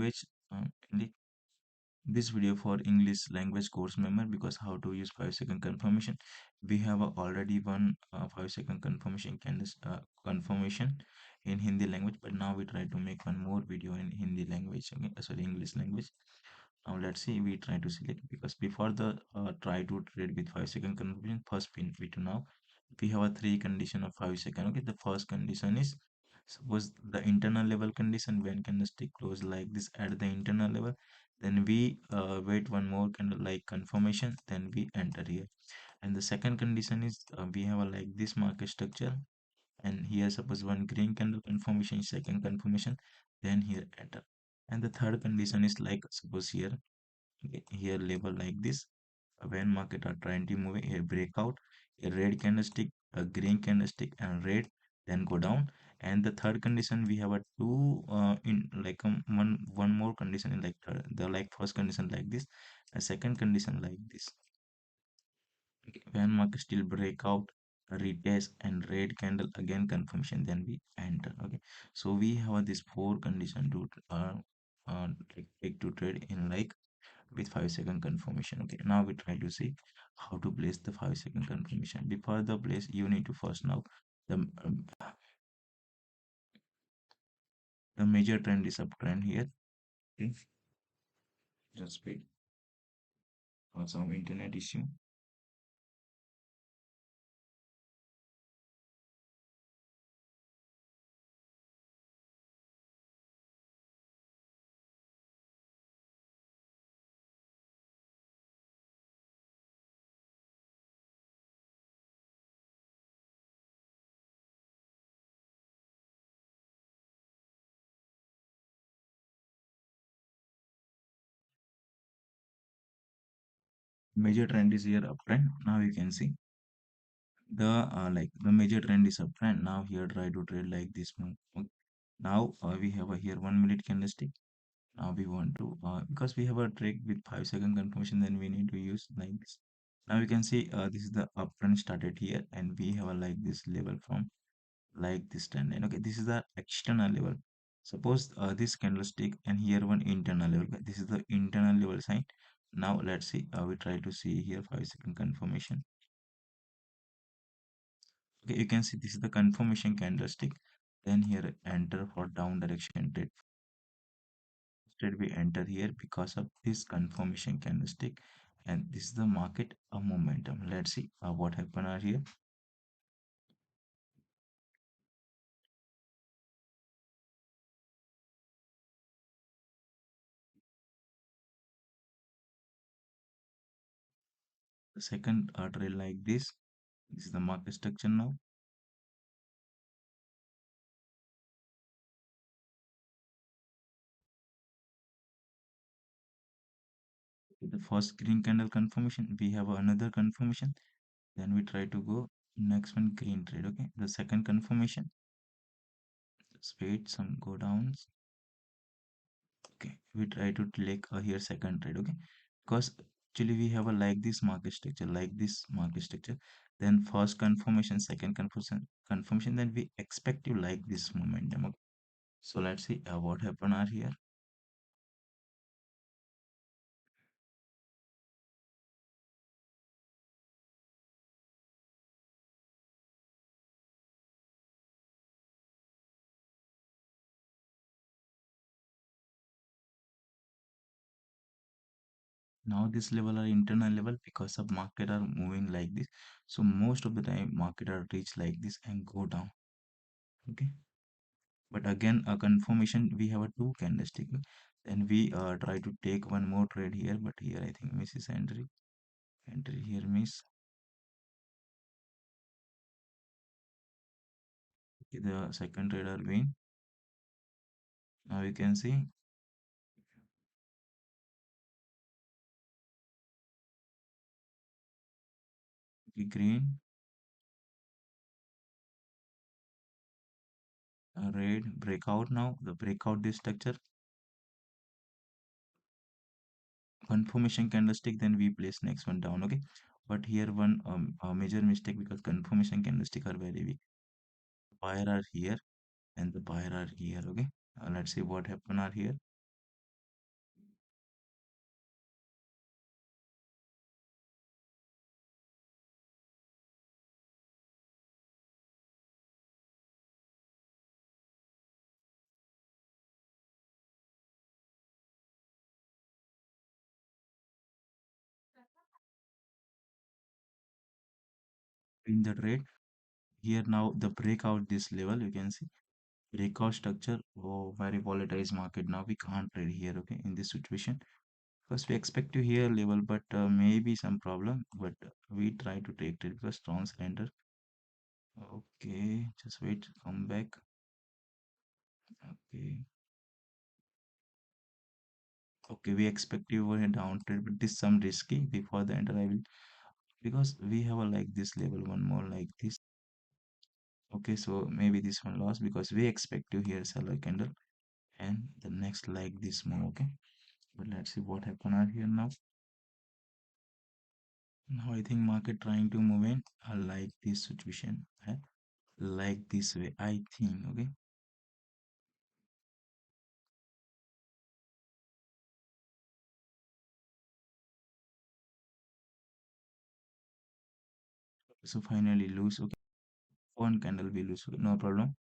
Which in this video for English language course member, because how to use 5-second confirmation. We have already one 5-second confirmation confirmation in Hindi language, but now we try to make one more video in Hindi language, okay? Sorry, English language. Now let's see, we try to select, because before the try to trade with 5-second confirmation, first pin video. Now we have a three condition of 5 second. Okay, the first condition is, suppose the internal level condition, when candlestick close like this at the internal level, then we wait one more candle like confirmation, then we enter here. And the second condition is, we have a like this market structure, and here suppose one green candle confirmation, second confirmation, then here enter. And the third condition is like, suppose here, okay, here label like this, when market are trying to move a breakout, a red candlestick, a green candlestick, and red, then go down. And the third condition, we have a two in like one more condition in like the like first condition like this, a second condition like this. Okay, when market still break out, retest, and red candle again confirmation, then we enter. Okay, so we have this four condition to take to trade in like with 5-second confirmation. Okay, now we try to see how to place the 5-second confirmation. Before the place, you need to first know the the major trend is uptrend here. Okay, just wait for some internet issue. Major trend is here uptrend. Now you can see the like the major trend is uptrend. Now here try to trade like this move. Okay. Now we have a here 1 minute candlestick. Now we want to because we have a trick with 5-second confirmation, then we need to use like this. Now you can see this is the uptrend started here, and we have a like this level from like this trend line. Okay, this is the external level. Suppose this candlestick and here one internal level. Okay, this is the internal level sign. Now let's see, we try to see here 5-second confirmation. Okay, you can see this is the confirmation candlestick. Then here enter for down direction trade. Instead we enter here because of this confirmation candlestick, and this is the market a momentum. Let's see what happened out here. The second trail like this is the market structure. Now the first green candle confirmation, we have another confirmation, then we try to go next one green trade. Okay, the second confirmation, just wait some go downs. Okay, we try to click here second trade. Okay, because actually we have a like this market structure, like this market structure, then first confirmation, second confirmation, then we expect to like this momentum. Okay, so let's see what happened are here. Now this level are internal level because of market are moving like this, so most of the time market are reach like this and go down. Okay, but again a confirmation, we have a two candlestick, then we try to take one more trade here, but here I think misses entry here miss. Okay, the second trader win. Now you can see the green, red breakout. Now the breakout this structure confirmation candlestick, then we place next one down. Okay, but here one major mistake, because confirmation candlestick are very weak. Buyer are here and the buyer are here. Okay, let's see what happened are here. in the trade. Here now the breakout this level, you can see breakout structure. Oh, very volatile market. Now we can't trade here, okay, in this situation. Because we expect to hear level, but maybe some problem. But we try to take it because strong surrender. Okay, just wait, come back. Okay, okay, we expect you were a down trade, but this some risky. Before the enter, I will because we have a like this level, one more like this. Okay, so maybe this one lost because we expect to hear seller candle and the next like this move. Okay, but let's see what happen out here now. Now I think market trying to move in. I like this situation. Like this way, I think. Okay, so finally lose. Okay, one candle we lose. Okay, no problem.